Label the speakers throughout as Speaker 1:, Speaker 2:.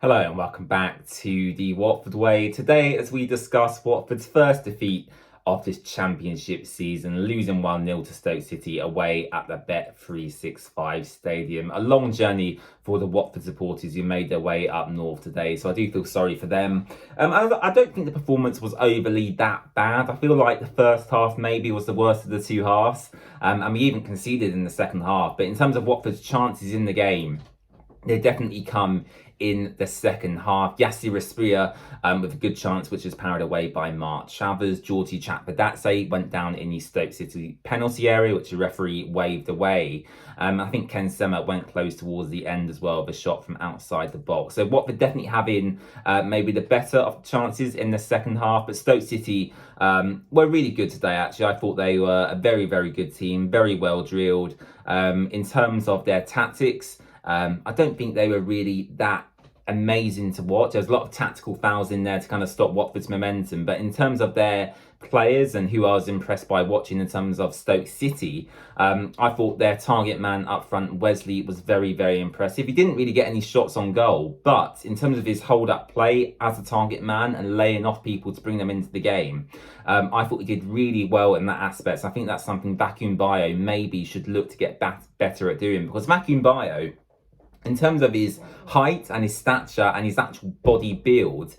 Speaker 1: Hello and welcome back to the Watford Way. Today, as we discuss Watford's first defeat of this championship season, losing 1-0 to Stoke City away at the Bet365 Stadium. A long journey for the Watford supporters who made their way up north today, so I do feel sorry for them. I don't think the performance was overly that bad. I feel like the first half maybe was the worst of the two halves, and we even conceded in the second half. But in terms of Watford's chances in the game, they definitely come in the second half. Yassir Espria with a good chance, which was powered away by Mark Chavez. Georgie Chakvedadze went down in the Stoke City penalty area, which the referee waved away. I think Ken Sema went close towards the end as well, with a shot from outside the box. So Watford definitely having maybe the better of chances in the second half, but Stoke City were really good today, actually. I thought they were a very, very good team, very well drilled. In terms of their tactics, I don't think they were really that amazing to watch. There's a lot of tactical fouls in there to kind of stop Watford's momentum. But in terms of their players and who I was impressed by watching in terms of Stoke City, I thought their target man up front, Wesley, was very, very impressive. He didn't really get any shots on goal, but in terms of his hold-up play as a target man and laying off people to bring them into the game, I thought he did really well in that aspect. So I think that's something Vacuum Bio maybe should look to get better at doing, because Vacuum Bio, in terms of his height and his stature and his actual body build,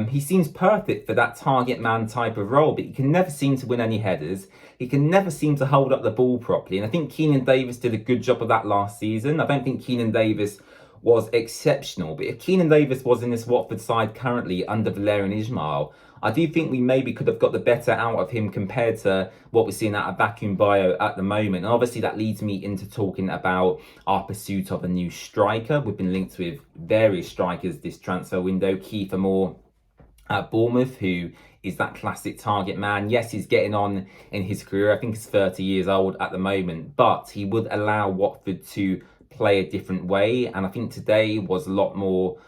Speaker 1: he seems perfect for that target man type of role, but he can never seem to win any headers. He can never seem to hold up the ball properly. And I think Keenan Davis did a good job of that last season. I don't think Keenan Davis was exceptional, but if Keenan Davis was in this Watford side currently under Valerian Ismail, I do think we maybe could have got the better out of him compared to what we're seeing out of Vacuum Bio at the moment. And obviously that leads me into talking about our pursuit of a new striker. We've been linked with various strikers this transfer window. Kiefer Moore at Bournemouth, who is that classic target man. Yes, he's getting on in his career. I think he's 30 years old at the moment, but he would allow Watford to play a different way. And I think today was a lot more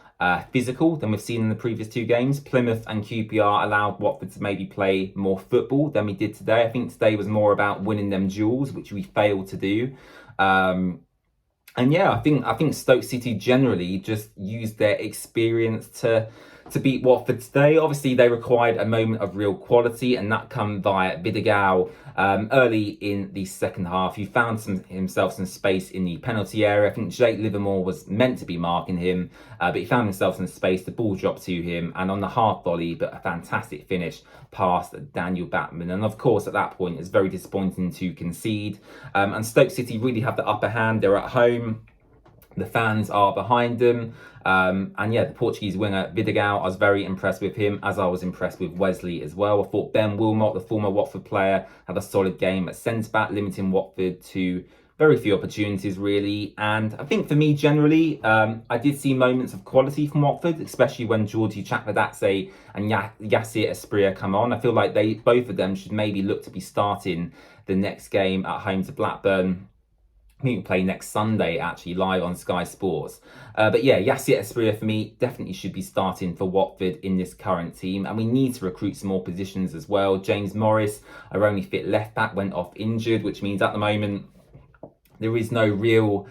Speaker 1: physical than we've seen in the previous two games. Plymouth and QPR allowed Watford to maybe play more football than we did today. I think today was more about winning them duels, which we failed to do. And yeah, I think Stoke City generally just used their experience to beat Watford today. Obviously, they required a moment of real quality, and that come via Vidigal early in the second half. He found himself some space in the penalty area. I think Jake Livermore was meant to be marking him, but he found himself some space. The ball dropped to him, and on the half volley, but a fantastic finish past Daniel Batman. And of course, at that point, it's very disappointing to concede. And Stoke City really have the upper hand. They're at home. The fans are behind them. And yeah, the Portuguese winger Vidigal, I was very impressed with him, as I was impressed with Wesley as well. I thought Ben Wilmot, the former Watford player, had a solid game at centre-back, limiting Watford to very few opportunities, really. And I think for me, generally, I did see moments of quality from Watford, especially when Georgie Chakvedadze and Yassir Espria come on. I feel like both of them should maybe look to be starting the next game at home to Blackburn. I think we play next Sunday, actually, live on Sky Sports. But yeah, Yassir Espria, for me, definitely should be starting for Watford in this current team. And we need to recruit some more positions as well. James Morris, our only fit left-back, went off injured, which means at the moment there is no real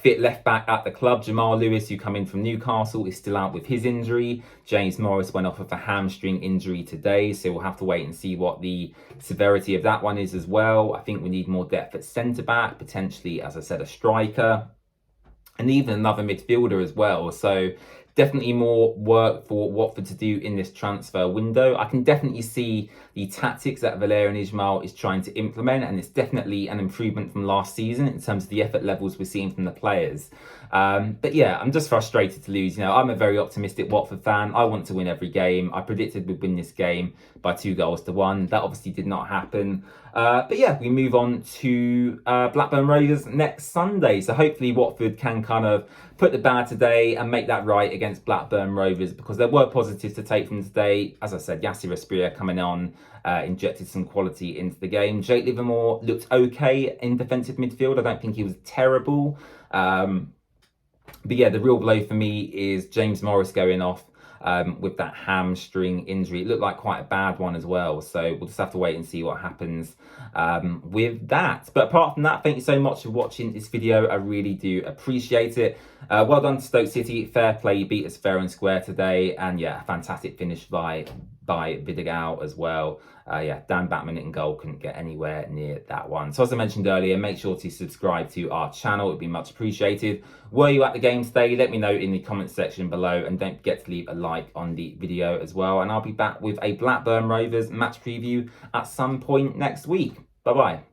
Speaker 1: fit left-back at the club. Jamal Lewis, who come in from Newcastle, is still out with his injury. James Morris went off with a hamstring injury today, so we'll have to wait and see what the severity of that one is as well. I think we need more depth at centre-back, potentially, as I said, a striker, and even another midfielder as well. So definitely more work for Watford to do in this transfer window. I can definitely see the tactics that Valerian Ismail is trying to implement, and it's definitely an improvement from last season in terms of the effort levels we're seeing from the players. But yeah, I'm just frustrated to lose. You know, I'm a very optimistic Watford fan. I want to win every game. I predicted we'd win this game by 2-1. That obviously did not happen. But yeah, we move on to Blackburn Rovers next Sunday. So hopefully Watford can kind of put the bad today and make that right against Blackburn Rovers, because there were positives to take from today. As I said, Yassir Espria coming on injected some quality into the game. Jake Livermore looked okay in defensive midfield. I don't think he was terrible. But yeah, the real blow for me is James Morris going off. with that hamstring injury. It looked like quite a bad one as well. So we'll just have to wait and see what happens with that. But apart from that, thank you so much for watching this video. I really do appreciate it. Well done to Stoke City. Fair play. You beat us fair and square today. And yeah, fantastic finish by Vidigal as well. Yeah, Dan Batman in goal, couldn't get anywhere near that one. So as I mentioned earlier, make sure to subscribe to our channel. It would be much appreciated. Were you at the game today? Let me know in the comment section below, and don't forget to leave a like on the video as well. And I'll be back with a Blackburn Rovers match preview at some point next week. Bye bye.